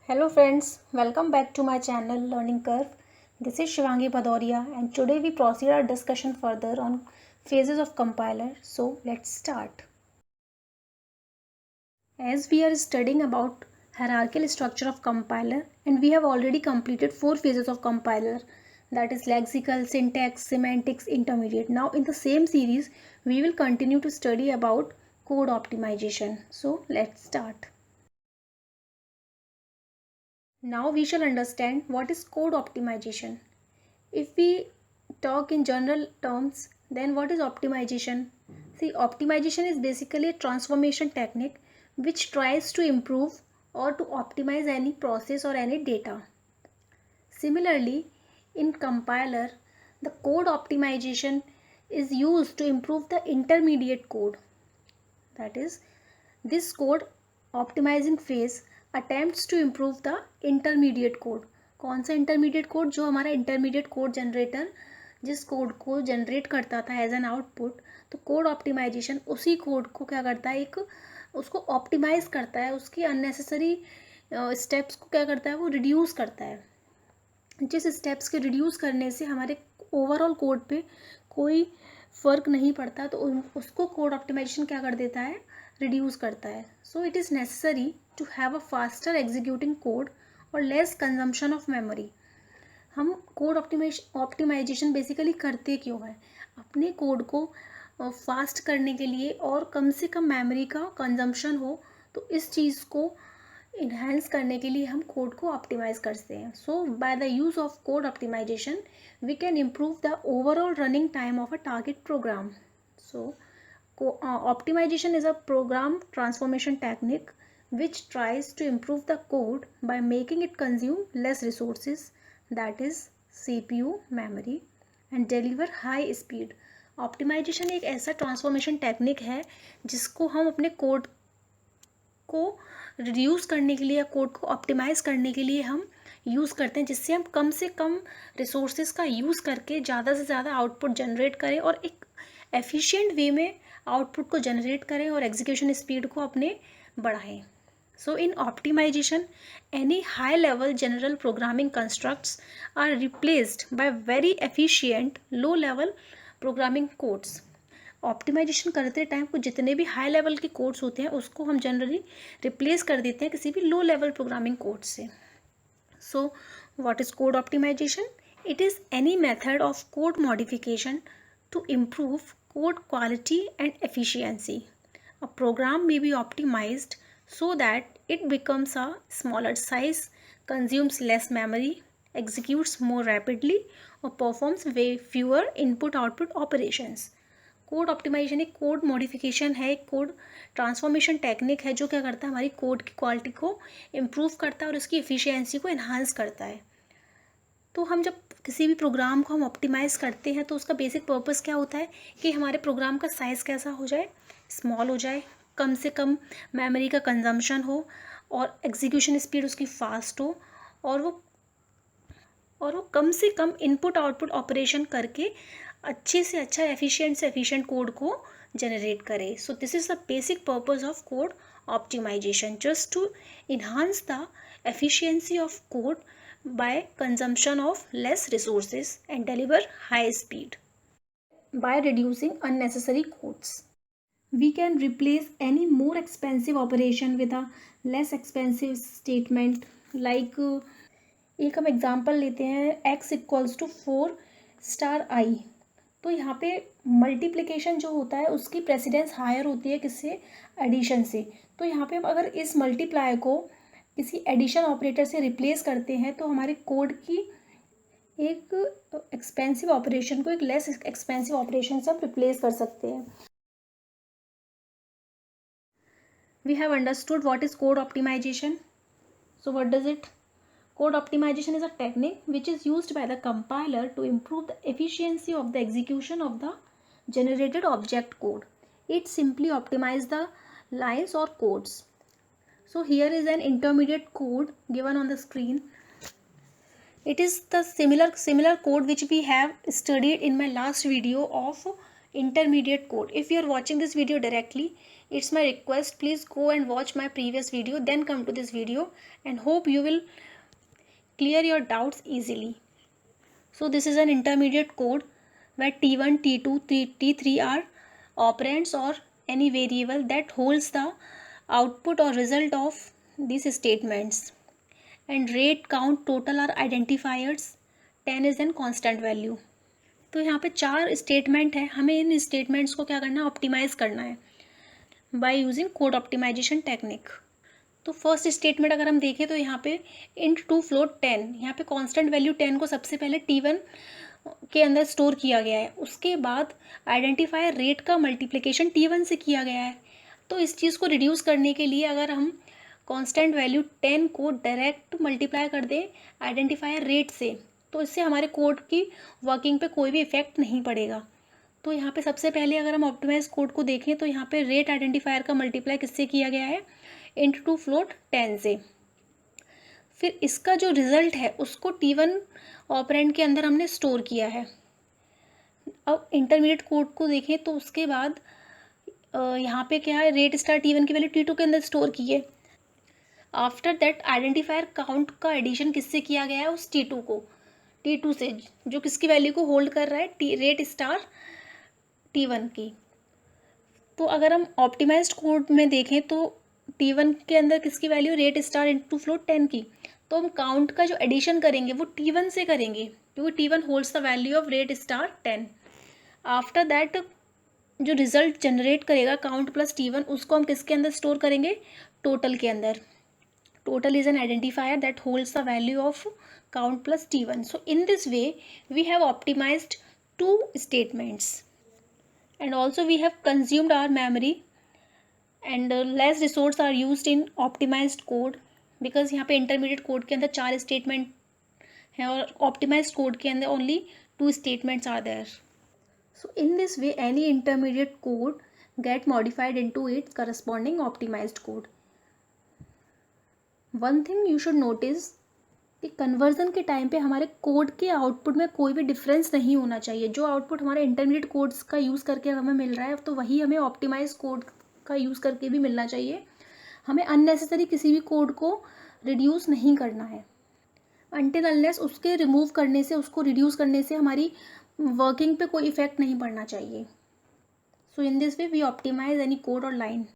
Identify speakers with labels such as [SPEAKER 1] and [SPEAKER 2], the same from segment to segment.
[SPEAKER 1] Hello friends, welcome back to my channel Learning Curve. This is Shivangi Bhadoria and today we proceed our discussion further on phases of compiler. So let's start. As we are studying about hierarchical structure of compiler and we have already completed 4 phases of compiler, that is lexical, syntax, semantics, intermediate. Now in the same series we will continue to study about code optimization. So let's start. Now we shall understand what is code optimization. If we talk in general terms, then what is optimization? See, optimization is basically a transformation technique which tries to improve or to optimize any process or any data. Similarly, in compiler, the code optimization is used to improve the intermediate code. That is, this code optimizing phase attempts to improve the intermediate code. कौन सा intermediate code? जो हमारा intermediate code generator जिस code को generate करता था as an output, तो code optimisation उसी कोड को क्या करता है, एक उसको ऑप्टिमाइज करता है, उसकी अननेसेसरी स्टेप्स को क्या करता है, वो रिड्यूस करता है. जिस स्टेप्स के रिड्यूस करने से हमारे ओवरऑल कोड पे कोई फ़र्क नहीं पड़ता, तो उसको कोड ऑप्टिमाइजेशन क्या कर देता है, रिड्यूस करता है. So it is necessary to have a faster executing code और लेस कंजम्पशन ऑफ मेमोरी. हम कोड ऑप्टिमाइजेशन बेसिकली करते क्यों है? अपने कोड को फास्ट करने के लिए और कम से कम मेमोरी का कंजम्पशन हो, तो इस चीज़ को इन्हेंस करने के लिए हम कोड को ऑप्टिमाइज करते हैं. So by the use of code optimization we can improve the overall running time of a target program. So optimization is a program transformation technique which tries to improve the code by making it consume less resources, that is CPU, memory, and deliver high speed. Optimization एक ऐसा transformation technique है जिसको हम अपने code को reduce करने के लिए या कोड को ऑप्टिमाइज़ करने के लिए हम यूज़ करते हैं, जिससे हम कम से कम रिसोर्सेज का यूज़ करके ज़्यादा से ज़्यादा आउटपुट जनरेट करें और एक एफिशिएंट वे में आउटपुट को जनरेट करें और एग्जीक्यूशन स्पीड को अपने बढ़ाएं. So in optimization any high level general programming constructs are replaced by very efficient low level programming codes. Optimization करते टाइम को जितने भी हाई लेवल के कोड्स होते हैं उसको हम जनरली रिप्लेस कर देते हैं किसी भी लो लेवल प्रोग्रामिंग कोड से. So what is code optimization? It is any method of code modification to improve code quality and efficiency. A program may be optimized so that it becomes a smaller size, consumes less memory, executes more rapidly, or performs way fewer input-output operations. Code optimization एक code modification है, एक code transformation technique है जो क्या करता है, हमारी code की क्वालिटी को इम्प्रूव करता है और उसकी एफिशिएंसी को इन्हांस करता है. तो हम जब किसी भी प्रोग्राम को हम ऑप्टिमाइज़ करते हैं तो उसका बेसिक पर्पस क्या होता है कि हमारे प्रोग्राम का साइज़ कैसा हो जाए, स्मॉल हो जाए, कम से कम मेमोरी का कंजम्पशन हो और एग्जीक्यूशन स्पीड उसकी फास्ट हो और वो कम से कम इनपुट आउटपुट ऑपरेशन करके अच्छे से अच्छा एफिशिएंट से एफिशिएंट कोड को जनरेट करे. So this is the basic purpose of code optimization, just to enhance the efficiency of code by consumption of less resources and deliver high speed. By reducing unnecessary codes, we can replace any more expensive operation with a less expensive statement. Like एक हम example लेते हैं x equals to 4*i. तो यहाँ पे multiplication जो होता है उसकी प्रेसिडेंस हायर होती है किससे, एडिशन से. तो यहाँ पे हम अगर इस मल्टीप्लाई को किसी एडिशन ऑपरेटर से रिप्लेस करते हैं तो हमारे कोड की एक एक्सपेंसिव ऑपरेशन को एक लेस एक्सपेंसिव ऑपरेशन से हम रिप्लेस कर सकते हैं. We have understood what is code optimization. So what does it? Code optimization is a technique which is used by the compiler to improve the efficiency of the execution of the generated object code. It simply optimizes the lines or codes. So here is an intermediate code given on the screen. It is the similar code which we have studied in my last video of intermediate code. If you are watching this video directly, it's my request, please go and watch my previous video, then come to this video, and hope you will clear your doubts easily. So this is an intermediate code where T1, T2, T3 are operands or any variable that holds the output or result of these statements. And rate, count, total are identifiers. 10 is an constant value. तो यहाँ पे 4 statement है, हमें इन statements को क्या करना है, optimize करना है by using code optimization technique. तो फर्स्ट स्टेटमेंट अगर हम देखें तो यहाँ पे इंट टू फ्लोट 10, यहाँ पे कांस्टेंट वैल्यू 10 को सबसे पहले T1 के अंदर स्टोर किया गया है. उसके बाद आइडेंटिफायर रेट का मल्टीप्लिकेशन T1 से किया गया है. तो इस चीज़ को रिड्यूस करने के लिए अगर हम कांस्टेंट वैल्यू 10 को डायरेक्ट मल्टीप्लाई कर दें आइडेंटिफायर रेट से, तो इससे हमारे कोड की वर्किंग पे कोई भी इफेक्ट नहीं पड़ेगा. तो यहाँ पे सबसे पहले अगर हम ऑप्टिमाइज कोड को देखें तो यहाँ पे रेट आइडेंटिफायर का मल्टीप्लाई किससे किया गया है, इंट टू फ्लोट 10 से. फिर इसका जो रिजल्ट है उसको T1 ऑपरेंड के अंदर हमने स्टोर किया है. अब इंटरमीडिएट कोड को देखें तो उसके बाद यहाँ पे क्या है, रेट स्टार T1 की वैल्यू T2 के अंदर स्टोर की है. आफ्टर दैट आइडेंटिफायर काउंट का एडिशन किससे किया गया है, उस T2 से, जो किसकी वैल्यू को होल्ड कर रहा है, रेट स्टार T1 की. तो अगर हम ऑप्टिमाइज्ड कोड में देखें तो T1 के अंदर किसकी value, rate star into float 10 की. तो हम काउंट का जो एडिशन करेंगे वो T1 से करेंगे क्योंकि T1 holds the value of rate star 10. After that जो रिजल्ट जनरेट करेगा काउंट प्लस T1, उसको हम किसके अंदर स्टोर करेंगे, टोटल के अंदर. Total is an identifier that holds the value of count plus T1. So in this way we have optimized 2 statements, and also we have consumed our memory and less resources are used in optimized code, because यहाँ पे intermediate code के अंदर 4 statement है और optimized code के अंदर only 2 statements are there. So in this way any intermediate code get modified into its corresponding optimized code. One thing you should notice कि conversion के टाइम पे हमारे कोड के आउटपुट में कोई भी डिफरेंस नहीं होना चाहिए. जो आउटपुट हमारे इंटरमीडिएट कोड्स का यूज़ करके हमें मिल रहा है तो वही हमें ऑप्टिमाइज कोड का यूज़ करके भी मिलना चाहिए. हमें अननेसेसरी किसी भी कोड को रिड्यूस नहीं करना है अनटिल अनलेस उसके रिमूव करने से, उसको रिड्यूस करने से हमारी वर्किंग पे कोई इफेक्ट नहीं पड़ना चाहिए. So in this way we optimize any code और line.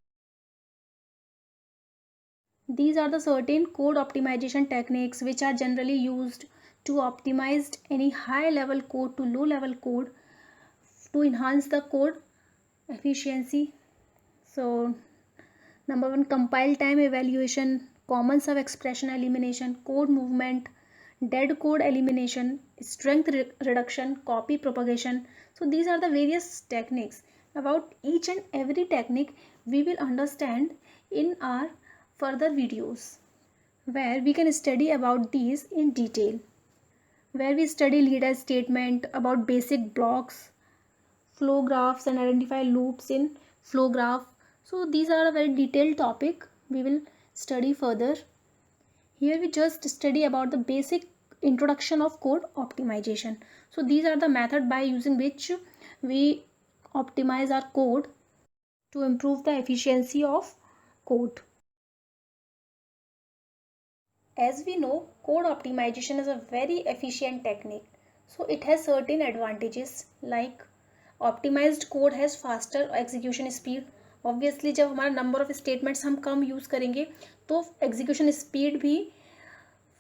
[SPEAKER 1] These are the certain code optimization techniques which are generally used to optimize any high level code to low level code to enhance the code efficiency. So number 1, compile time evaluation, common sub expression elimination, code movement, dead code elimination, strength reduction, copy propagation. So these are the various techniques. About each and every technique we will understand in our further videos where we can study about these in detail, where we study leader statement, about basic blocks, flow graphs, and identify loops in flow graph. So these are a very detailed topic we will study further. Here we just study about the basic introduction of code optimization. So these are the method by using which we optimize our code to improve the efficiency of code. As we know, code optimization is a very efficient technique. So it has certain advantages like optimized code has faster execution speed. Obviously जब हमारा number of statements हम कम use करेंगे तो execution speed भी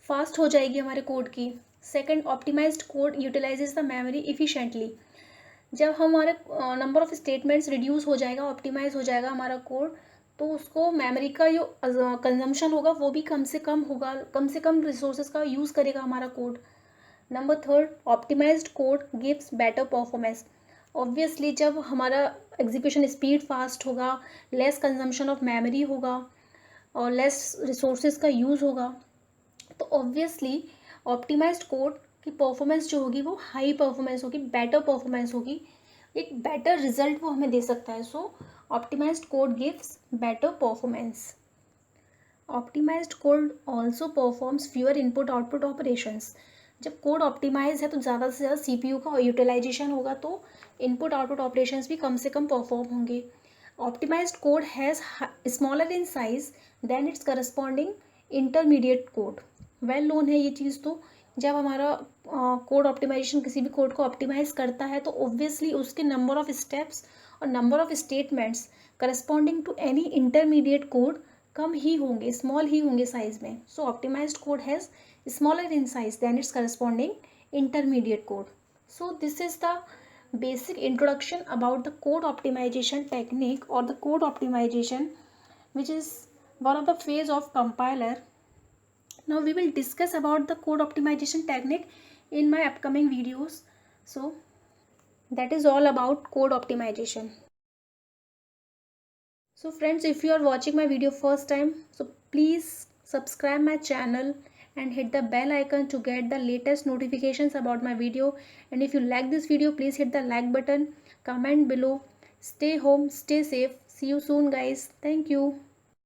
[SPEAKER 1] fast हो जाएगी हमारे code की. Second, optimized code utilizes the memory efficiently. जब हमारे number of statements reduce हो जाएगा, optimize हो जाएगा हमारा code, तो उसको मेमोरी का जो कंजम्पशन होगा वो भी कम से कम होगा, कम से कम रिसोर्सेज का यूज़ करेगा हमारा code. Number 3, optimized code gives better performance. Obviously जब हमारा एग्जीक्यूशन स्पीड फास्ट होगा, लेस कंजम्पशन ऑफ मेमोरी होगा और लेस रिसोर्सेज का यूज़ होगा, तो ऑब्वियसली ऑप्टिमाइज्ड कोड की परफॉर्मेंस जो होगी वो हाई परफॉर्मेंस होगी, बेटर परफॉर्मेंस होगी, एक बेटर रिजल्ट वो हमें दे सकता है. So optimized code gives better performance. Optimized code also performs fewer input output operations. जब कोड ऑप्टिमाइज है तो ज़्यादा से ज़्यादा CPU का यूटिलाइजेशन होगा, तो इनपुट आउटपुट ऑपरेशंस भी कम से कम परफॉर्म होंगे. Optimized code has smaller in size than its corresponding intermediate code. Well known है ये चीज़. तो जब हमारा कोड ऑप्टिमाइजेशन किसी भी कोड को ऑप्टिमाइज करता है तो ऑब्वियसली उसके नंबर ऑफ स्टेप्स और number of statements corresponding to any intermediate code कम ही होंगे, स्मॉल ही होंगे साइज में. So optimized code has smaller in size than its corresponding intermediate code. So this is the basic introduction about the code optimization technique or the code optimization, which is one of the phase of compiler. Now we will discuss about the code optimization technique in my upcoming videos. So that is all about code optimization. So friends, if you are watching my video first time, so please subscribe my channel and hit the bell icon to get the latest notifications about my video. And if you like this video, please hit the like button, comment below. Stay home, stay safe. See you soon guys. Thank you.